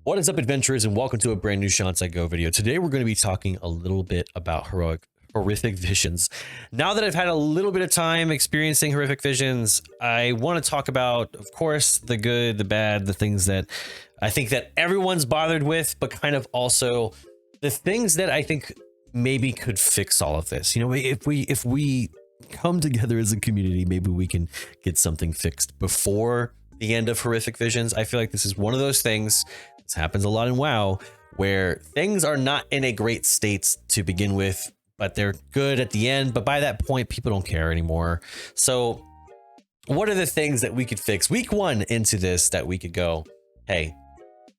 What is up, adventurers, and welcome to a brand new ShawnSetGO video. Today we're going to be talking a little bit about horrific visions. Now that I've had a little bit of time experiencing horrific visions, I want to talk about, of course, the good, the bad, the things that I think that everyone's bothered with, but kind of also the things that I think maybe could fix all of this. You know, if we come together as a community, maybe we can get something fixed before the end of horrific visions. I feel like this is one of those things. This happens a lot in WoW, where things are not in a great state to begin with, but they're good at the end. But by that point, people don't care anymore. So what are the things that we could fix week one into this that we could go, hey,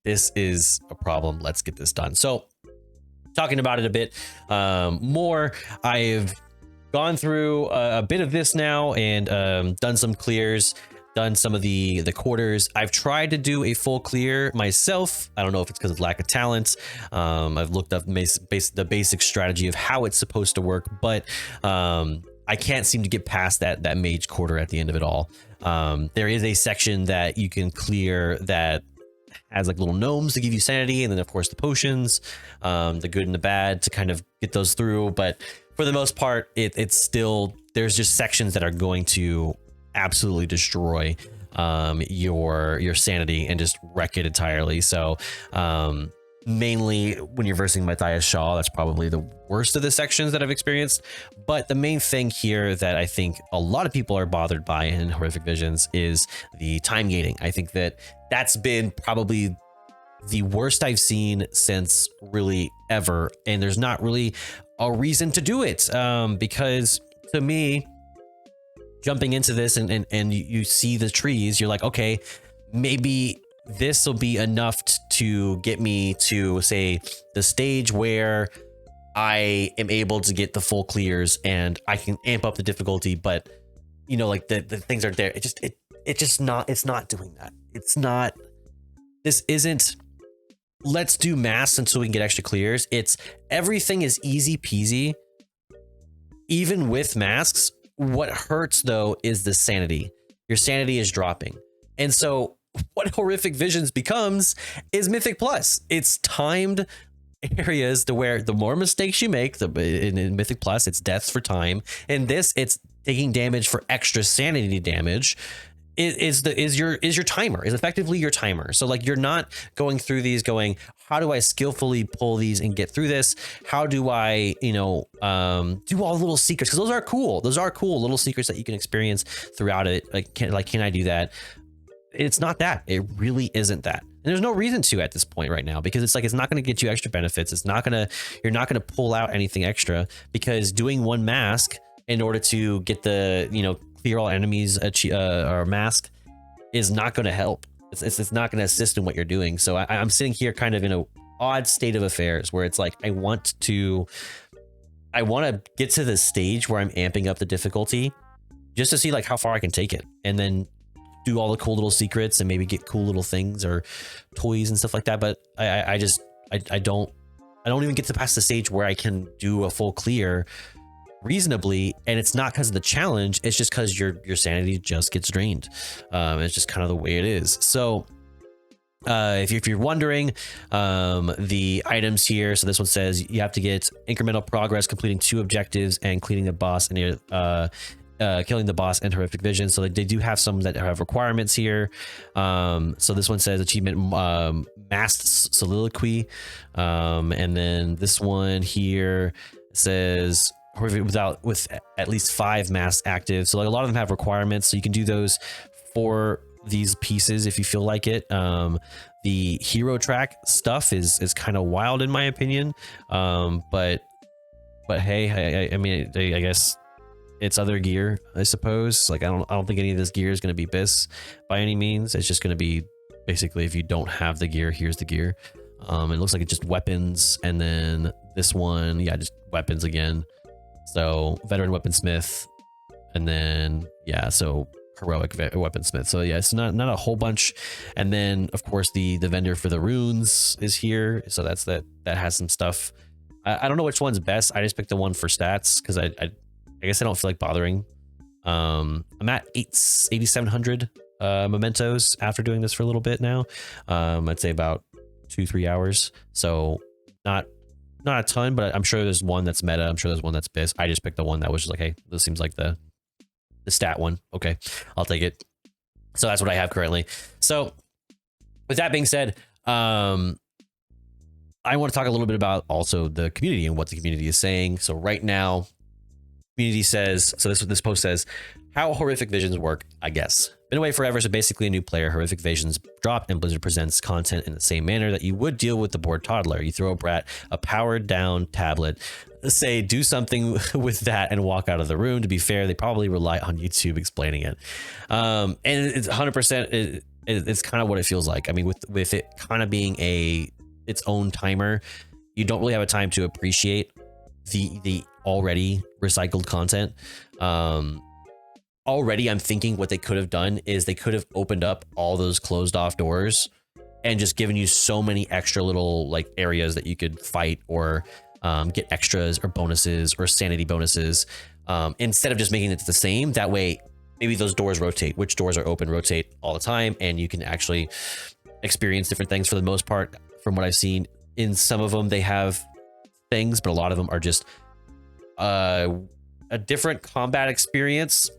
this is a problem. Let's get this done. So talking about it a bit more, I've gone through a bit of this now and done some clears, done some of the quarters. I've tried to do a full clear myself. I don't know if it's because of lack of talent. I've looked up the basic strategy of how it's supposed to work, but I can't seem to get past that mage quarter at the end of it all. There is a section that you can clear that has like little gnomes to give you sanity, and then of course the potions, the good and the bad to kind of get those through. But for the most part, it's still, there's just sections that are going to absolutely destroy your sanity and just wreck it entirely. So mainly when you're versing Matthias Shaw, that's probably the worst of the sections that I've experienced. But the main thing here that I think a lot of people are bothered by in horrific visions is the time gating. I think that that's been probably the worst I've seen since really ever, and there's not really a reason to do it, because to me, jumping into this and you see the trees, you're like, okay, maybe this will be enough to get me to, say, the stage where I am able to get the full clears and I can amp up the difficulty. But you know, like the things aren't there. It's not doing that. It's not, this isn't, let's do masks until we can get extra clears. It's everything is easy peasy, even with masks. What hurts though is the sanity. Your sanity is dropping. And so what horrific visions becomes is Mythic Plus. It's timed areas to where the more mistakes you make, in Mythic Plus, it's deaths for time. In this, it's taking damage for extra sanity damage. Is your timer, is effectively your timer. So like, you're not going through these going, how do I skillfully pull these and get through this? How do I, you know, do all the little secrets? Because those are cool. Those are cool little secrets that you can experience throughout it. Like, can I do that? It's not that. It really isn't that. And there's no reason to at this point right now, because it's like, it's not going to get you extra benefits. It's not going to, you're not going to pull out anything extra, because doing one mask in order to get the, you know, clear all enemies or mask is not going to help. It's not going to assist in what you're doing. So I'm sitting here kind of in a odd state of affairs where it's like, I want to get to the stage where I'm amping up the difficulty just to see like how far I can take it, and then do all the cool little secrets and maybe get cool little things or toys and stuff like that. But I don't even get to past the stage where I can do a full clear reasonably, and it's not because of the challenge, it's just because your sanity just gets drained. It's just kind of the way it is. So if you're wondering, the items here, so this one says you have to get incremental progress completing 2 objectives and cleaning the boss and killing the boss and horrific vision. So they do have some that have requirements here. So this one says achievement masked soliloquy, and then this one here says with at least 5 masks active. So like, a lot of them have requirements, so you can do those for these pieces if you feel like it. The hero track stuff is kind of wild in my opinion, but hey, I mean, I guess it's other gear, I suppose. Like, I don't think any of this gear is going to be BIS by any means. It's just going to be basically, if you don't have the gear, here's the gear. It looks like it's just weapons, and then this one, yeah, just weapons again. So veteran weaponsmith, and then yeah, so heroic weaponsmith. So yeah, it's not a whole bunch. And then of course the vendor for the runes is here, so that has some stuff. I don't know which one's best. I just picked the one for stats because I guess I don't feel like bothering. I'm at 8,700 mementos after doing this for a little bit now. I'd say about 2-3 hours. So not a ton, but I'm sure there's one that's meta. I'm sure there's one that's BIS. I just picked the one that was just like, hey, this seems like the stat one. Okay, I'll take it. So that's what I have currently. So with that being said, I want to talk a little bit about also the community and what the community is saying. So right now, community says, so this is what this post says, how horrific visions work, I guess. Been away forever, so basically a new player. Horrific visions drop and Blizzard presents content in the same manner that you would deal with the bored toddler. You throw a brat a powered down tablet, say do something with that and walk out of the room. To be fair, they probably rely on YouTube explaining it. And it's 100%, it's kind of what it feels like. I mean, with it kind of being its own timer, you don't really have a time to appreciate the already recycled content. Already I'm thinking what they could have done is they could have opened up all those closed off doors and just given you so many extra little like areas that you could fight or get extras or bonuses or sanity bonuses, instead of just making it the same. That way maybe those doors rotate, which doors are open, rotate all the time, and you can actually experience different things. For the most part, from what I've seen, in some of them they have things, but a lot of them are just a different combat experience,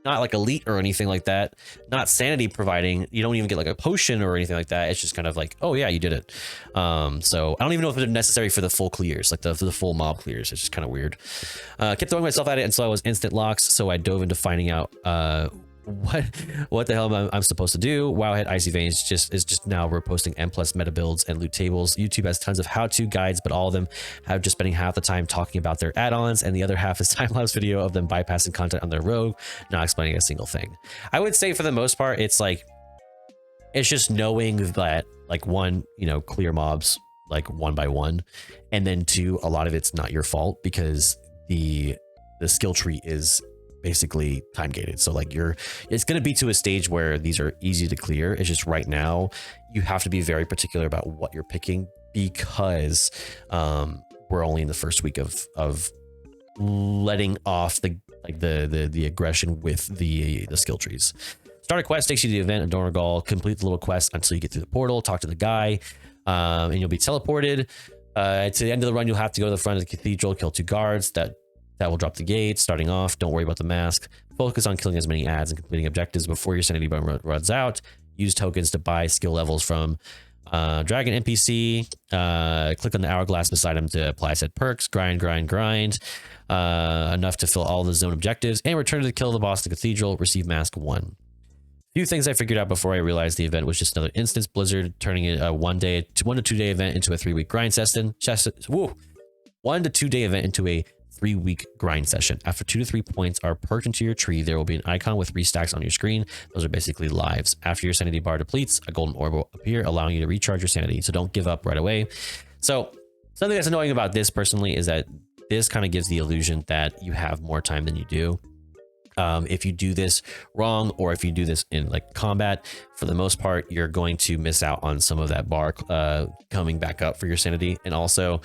not like elite or anything like that, not sanity providing. You don't even get like a potion or anything like that. It's just kind of like, oh yeah, you did it. So I don't even know if it's necessary for the full clears, like the full mob clears. It's just kind of weird. Kept throwing myself at it until I was instant locks, so I dove into finding out what the hell I'm supposed to do. Wowhead Icy Veins is just now reposting M+ meta builds and loot tables. YouTube has tons of how-to guides, but all of them have just spending half the time talking about their add-ons, and the other half is time-lapse video of them bypassing content on their rogue, not explaining a single thing. I would say for the most part, it's like, it's just knowing that, like, one, you know, clear mobs like one by one, and then two, a lot of it's not your fault because the skill tree is basically time gated. So like it's going to be to a stage where these are easy to clear. It's just right now you have to be very particular about what you're picking, because we're only in the first week of letting off the aggression with the skill trees. Start a quest takes you to the event in Donegal. Complete the little quest until you get through the portal, talk to the guy, and you'll be teleported to the end of the run. You'll have to go to the front of the cathedral, kill 2 guards. That will drop the gate. Starting off, don't worry about the mask. Focus on killing as many ads and completing objectives before your sanity bar runs out. Use tokens to buy skill levels from Dragon NPC. Click on the hourglass beside him to apply said perks. Grind, enough to fill all the zone objectives, and return to kill the boss in the cathedral. Receive mask 1. Few things I figured out before I realized the event was just another instance. Blizzard turning it a 1 to 2 day event into a 3-week grind session. 1 to 2 day event into a 3-week grind session. After 2 to 3 points are perked into your tree, there will be an icon with restacks on your screen. Those are basically lives. After your sanity bar depletes, a golden orb will appear, allowing you to recharge your sanity. So don't give up right away. So something that's annoying about this personally is that this kind of gives the illusion that you have more time than you do. If you do this wrong, or if you do this in like combat, for the most part, you're going to miss out on some of that bar coming back up for your sanity. And also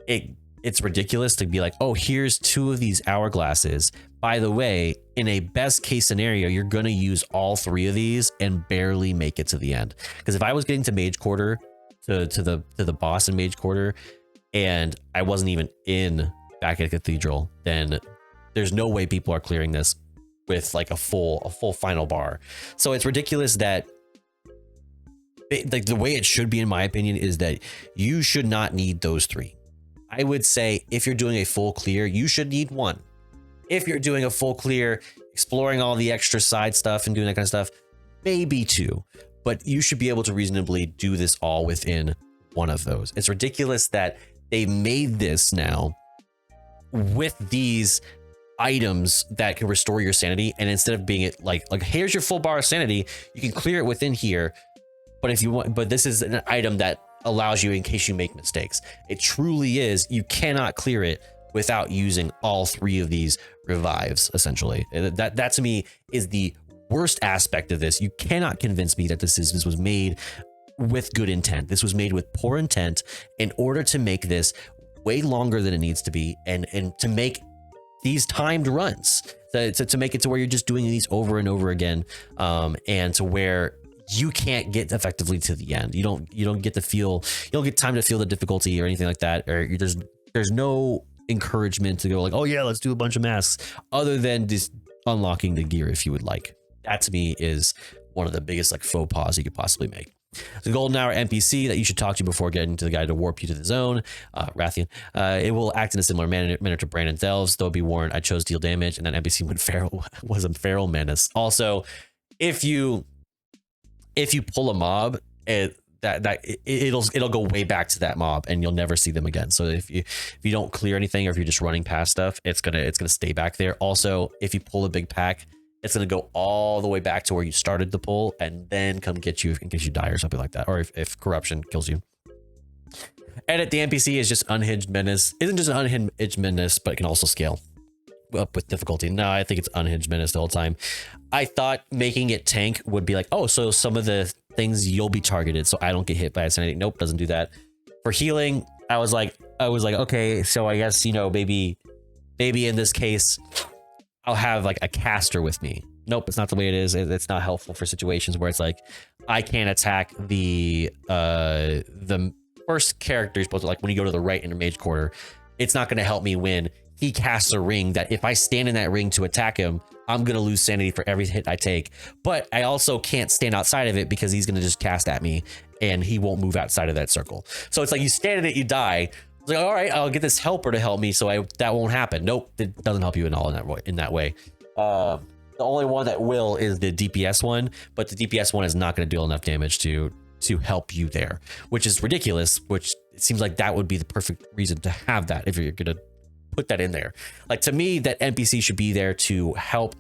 it's ridiculous to be like, oh, here's 2 of these hourglasses. By the way, in a best case scenario, you're going to use all 3 of these and barely make it to the end. Because if I was getting to Mage Quarter, to the boss in Mage Quarter, and I wasn't even in back at Cathedral, then there's no way people are clearing this with like a full final bar. So it's ridiculous that like the way it should be, in my opinion, is that you should not need those 3. I would say if you're doing a full clear, you should need 1. If you're doing a full clear, exploring all the extra side stuff and doing that kind of stuff, maybe 2. But you should be able to reasonably do this all within 1 of those. It's ridiculous that they made this now with these items that can restore your sanity, and instead of being it like here's your full bar of sanity, you can clear it within here. But if you want, but this is an item that allows you in case you make mistakes. It truly is. You cannot clear it without using all 3 of these revives, essentially. That to me is the worst aspect of this. You cannot convince me that this was made with good intent. This was made with poor intent in order to make this way longer than it needs to be, and to make these timed runs, to make it to where you're just doing these over and over again, and to where you can't get effectively to the end. You don't get to feel, you don't get time to feel the difficulty or anything like that. Or there's no encouragement to go like, oh yeah, let's do a bunch of masks, other than just unlocking the gear if you would like. That to me is one of the biggest like faux pas you could possibly make. The golden hour NPC that you should talk to before getting to the guy to warp you to the zone, Rathian. It will act in a similar manner to Brandon Delves, though be warned, I chose deal damage, and that NPC was a feral menace. Also, if you pull a mob, it'll go way back to that mob, and you'll never see them again. So if you don't clear anything, or if you're just running past stuff, it's gonna stay back there. Also, if you pull a big pack, it's going to go all the way back to where you started the pull and then come get you in case you die or something like that. Or if corruption kills you. Edit, the NPC is just unhinged menace. Isn't just an unhinged menace, but it can also scale up with difficulty. No, I think it's unhinged menace the whole time. I thought making it tank would be like, oh, so some of the things you'll be targeted, so I don't get hit by insanity. Nope, doesn't do that. For healing, I was like, okay, so I guess, you know, maybe in this case, I'll have like a caster with me. Nope, it's not the way it is. It's not helpful for situations where it's like I can't attack the first character you're supposed to, like when you go to the right in the mage quarter. It's not going to help me when he casts a ring that if I stand in that ring to attack him, I'm going to lose sanity for every hit I take. But I also can't stand outside of it because he's going to just cast at me and he won't move outside of that circle. So it's like you stand in it, you die. It's like, all right, I'll get this helper to help me, so that won't happen. Nope, it doesn't help you in that way. The only one that will is the DPS one, but the DPS one is not going to deal enough damage to help you there, which is ridiculous. Which it seems like that would be the perfect reason to have that if you're going to put that in there. Like, to me, that NPC should be there to help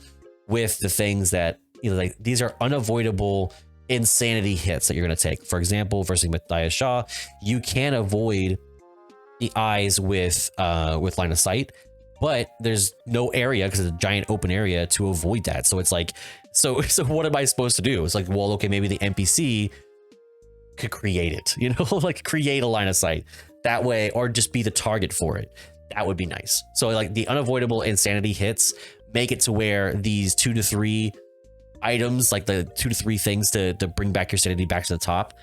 with the things that, you know, like these are unavoidable insanity hits that you're going to take. For example, versus Matthias Shaw, you can avoid the eyes with line of sight, but there's no area because it's a giant open area to avoid that. So it's like, so what am I supposed to do? It's like, well, okay, maybe the NPC could create it, you know, like create a line of sight that way, or just be the target for it. That would be nice. So like the unavoidable insanity hits, make it to where these 2 to 3 items, like the 2 to 3 things to bring back your sanity back to the top,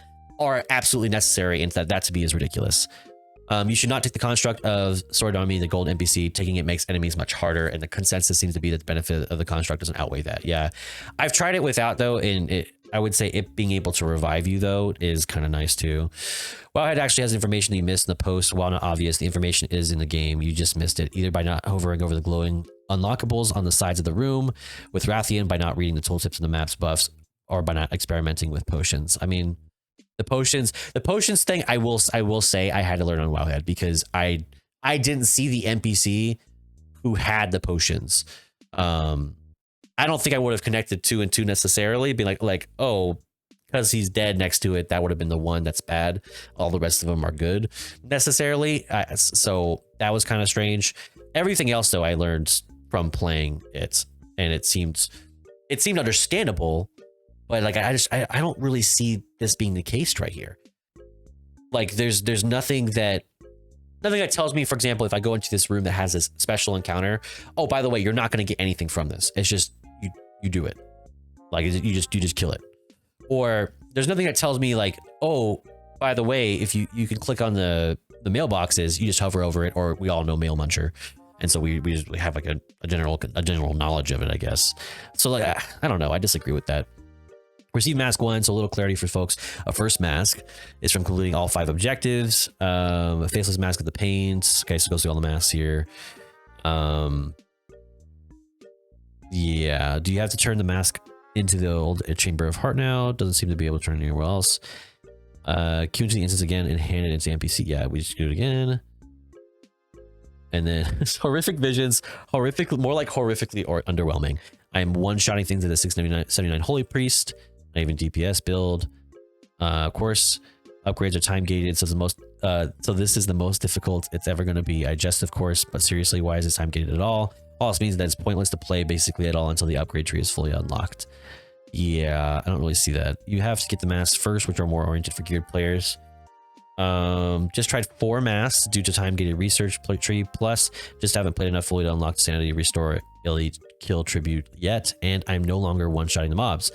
are absolutely necessary, and that to be is ridiculous. You should not take the construct of Sword Army, the gold NPC. Taking it makes enemies much harder, and the consensus seems to be that the benefit of the construct doesn't outweigh that. Yeah, I've tried it without, though, and I would say it being able to revive you, though, is kind of nice, too. Wowhead actually has information that you missed in the post. While not obvious, the information is in the game. You just missed it, either by not hovering over the glowing unlockables on the sides of the room with Rathian, by not reading the tooltips and the map's buffs, or by not experimenting with potions. I mean, the potions thing, I will say I had to learn on Wowhead, because I didn't see the NPC who had the potions. I don't think I would have connected 2 and 2 necessarily, being like, oh, because he's dead next to it, that would have been the one that's bad. All the rest of them are good necessarily. So that was kind of strange. Everything else, though, I learned from playing it, and it seemed understandable. But like, I don't really see this being the case right here. Like, there's nothing that tells me, for example, if I go into this room that has this special encounter, oh, by the way, you're not going to get anything from this. It's just you do it. Like, you just kill it. Or there's nothing that tells me like, oh, by the way, if you can click on the mailboxes, you just hover over it, or we all know Mail Muncher. And so we have like a general knowledge of it, I guess. So like, I don't know. I disagree with that. Receive mask 1, so a little clarity for folks. A first mask is from completing all 5 objectives. A faceless mask of the pains. Okay, so go through all the masks here. Yeah, do you have to turn the mask into the old Chamber of Heart now? Doesn't seem to be able to turn it anywhere else. Queue into the instance again and hand it into NPC. Yeah, we just do it again. And then horrific visions, more like horrifically or underwhelming. I am one-shotting things at the 679 Holy Priest. Not even DPS build. Of course, upgrades are time gated, so so this is the most difficult it's ever going to be. I jest, of course, but seriously, why is it time gated at all? All this means that it's pointless to play basically at all until the upgrade tree is fully unlocked. Yeah, I don't really see that. You have to get the masks first, which are more oriented for geared players. Just tried 4 masks due to time gated research tree, plus just haven't played enough fully to unlock sanity, restore, elite, kill, tribute yet, and I'm no longer one-shotting the mobs.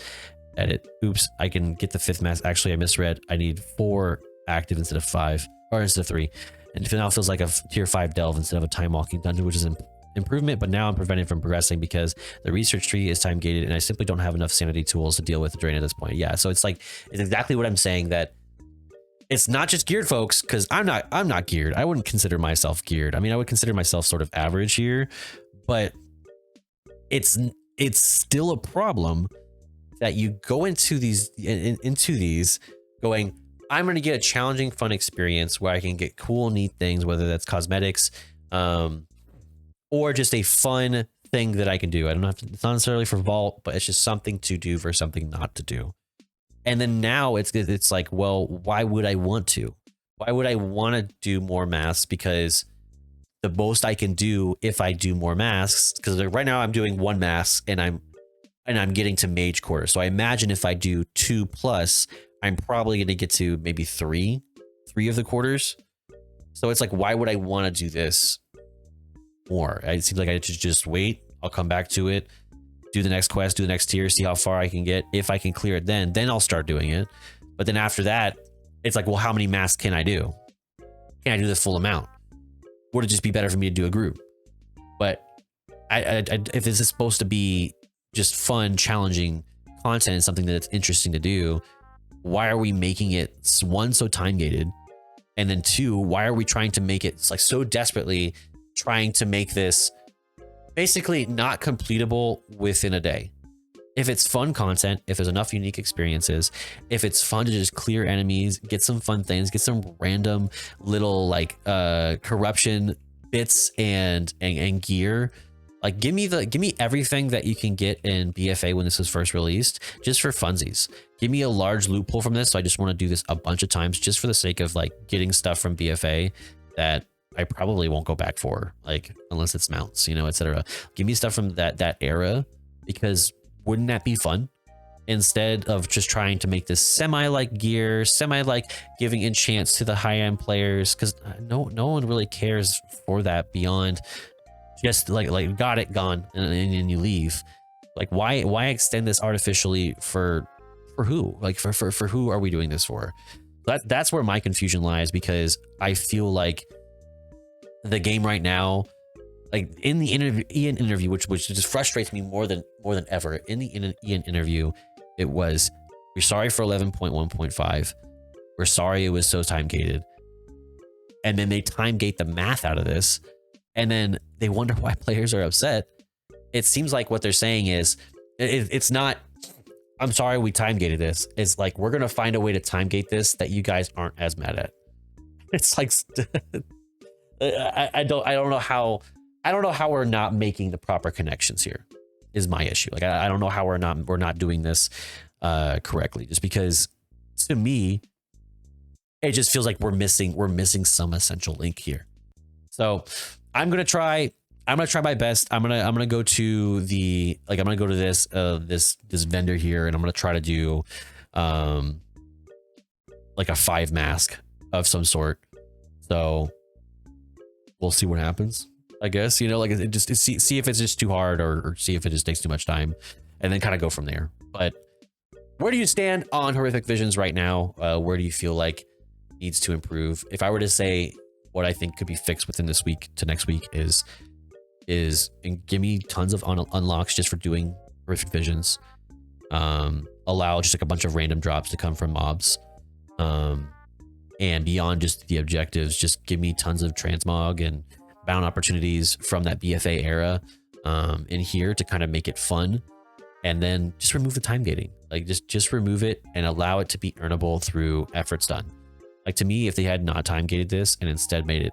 edit. Oops, I can get the 5th mask. Actually, I misread. I need 4 active instead of 5, or instead of 3. And it now feels like a tier 5 delve instead of a time walking dungeon, which is an improvement, but now I'm prevented from progressing because the research tree is time gated and I simply don't have enough sanity tools to deal with the drain at this point. Yeah, so it's like, it's exactly what I'm saying, that it's not just geared, folks, because I'm not geared. I wouldn't consider myself geared. I mean, I would consider myself sort of average here, but it's still a problem that you go into these going, I'm going to get a challenging, fun experience where I can get cool, neat things, whether that's cosmetics, or just a fun thing that I can do. I don't have to, it's not necessarily for vault, but it's just something to do for something not to do. And then now it's like, well, why would I want to? Why would I want to do more masks? Because the most I can do if I do more masks, because right now I'm doing 1 mask and I'm getting to mage quarter. So I imagine if I do 2+, I'm probably going to get to maybe 3 of the quarters. So it's like, why would I want to do this more? It seems like I should just wait. I'll come back to it, do the next quest, do the next tier, see how far I can get. If I can clear it, then I'll start doing it. But then after that, it's like, well, how many masks can I do? Can I do the full amount? Would it just be better for me to do a group? But if this is supposed to be just fun, challenging content, something that's interesting to do, why are we making it, 1, so time gated, and then 2, why are we trying to make it like so desperately trying to make this basically not completable within a day? If it's fun content, if there's enough unique experiences, if it's fun to just clear enemies, get some fun things, get some random little like corruption bits and gear, like give me everything that you can get in BFA when this was first released, just for funsies. Give me a large loophole from this. So I just want to do this a bunch of times just for the sake of like getting stuff from BFA that I probably won't go back for, like unless it's mounts, you know, etc. Give me stuff from that era, because wouldn't that be fun? Instead of just trying to make this semi-like gear, semi-like giving enchants to the high-end players, because no one really cares for that beyond just like got it, gone, and you leave. Like why extend this artificially for who? Like for who are we doing this for? That's where my confusion lies, because I feel like the game right now, like in the Ian interview, which just frustrates me more than ever. In the Ian interview, it was, we're sorry for 11.1.5. We're sorry it was so time gated. And then they time gate the math out of this, and then they wonder why players are upset. It seems like what they're saying is, it's not, I'm sorry we time gated this. It's like, we're gonna find a way to time gate this that you guys aren't as mad at. It's like I don't know how we're not making the proper connections here, is my issue. Like I don't know how we're not doing this correctly, just because to me it just feels like we're missing some essential link here. So I'm gonna try my best. I'm gonna go to the, like, I'm gonna go to this vendor here, and I'm gonna try to do like a 5 mask of some sort. So we'll see what happens, I guess, you know, like see if it's just too hard, or see if it just takes too much time, and then kind of go from there. But where do you stand on Horrific Visions right now? Where do you feel like needs to improve? If I were to say what I think could be fixed within this week to next week is and give me tons of unlocks just for doing Horrific Visions. Allow just like a bunch of random drops to come from mobs. And beyond just the objectives, just give me tons of transmog and bound opportunities from that BFA era in here to kind of make it fun. And then just remove the time gating. Like just remove it and allow it to be earnable through efforts done. Like, to me, if they had not time gated this and instead made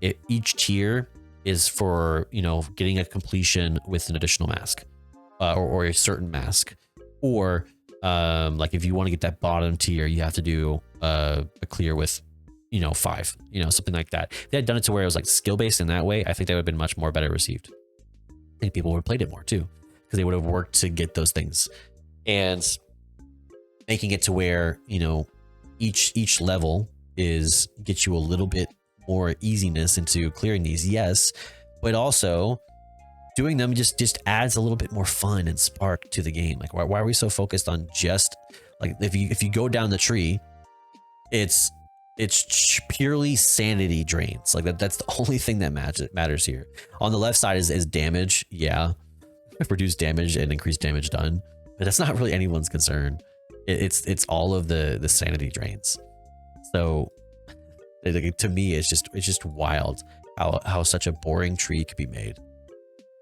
it each tier is for, you know, getting a completion with an additional mask, or a certain mask, or like if you want to get that bottom tier, you have to do a clear with, you know, 5, you know, something like that. If they had done it to where it was like skill based in that way, I think that would have been much more better received. I think people would have played it more too, because they would have worked to get those things, and making it to where, you know, each level gets you a little bit more easiness into clearing these, yes, but also doing them just adds a little bit more fun and spark to the game. Like why are we so focused on just like if you go down the tree, it's purely sanity drains. Like that's the only thing that matters here. On the left side is damage. Yeah, reduce damage and increase damage done, but that's not really anyone's concern. It's all of the sanity drains. So to me, it's just wild how such a boring tree could be made.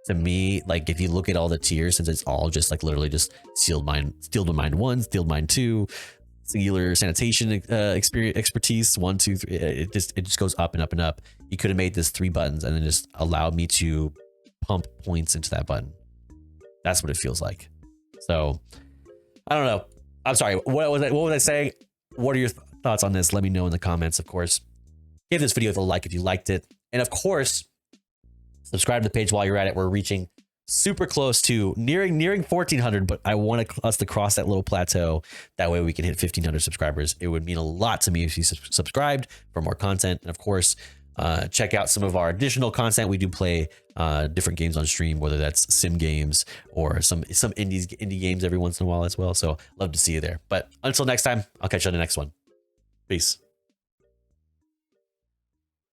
To me, like if you look at all the tiers, since it's all just like literally just sealed mine 1, sealed mine 2, singular sanitation expertise 1, 2, 3, it just goes up and up and up. You could have made this 3 buttons and then just allowed me to pump points into that button. That's what it feels like. So I don't know. I'm sorry. What was I saying? What are your thoughts on this? Let me know in the comments, of course. Give this video a like if you liked it. And of course, subscribe to the page while you're at it. We're reaching super close to nearing 1,400, but I want us to cross that little plateau. That way we can hit 1,500 subscribers. It would mean a lot to me if you subscribed for more content. And of course, check out some of our additional content. We do play different games on stream, whether that's sim games or some indie games every once in a while as well. So love to see you there. But until next time, I'll catch you on the next one. Peace.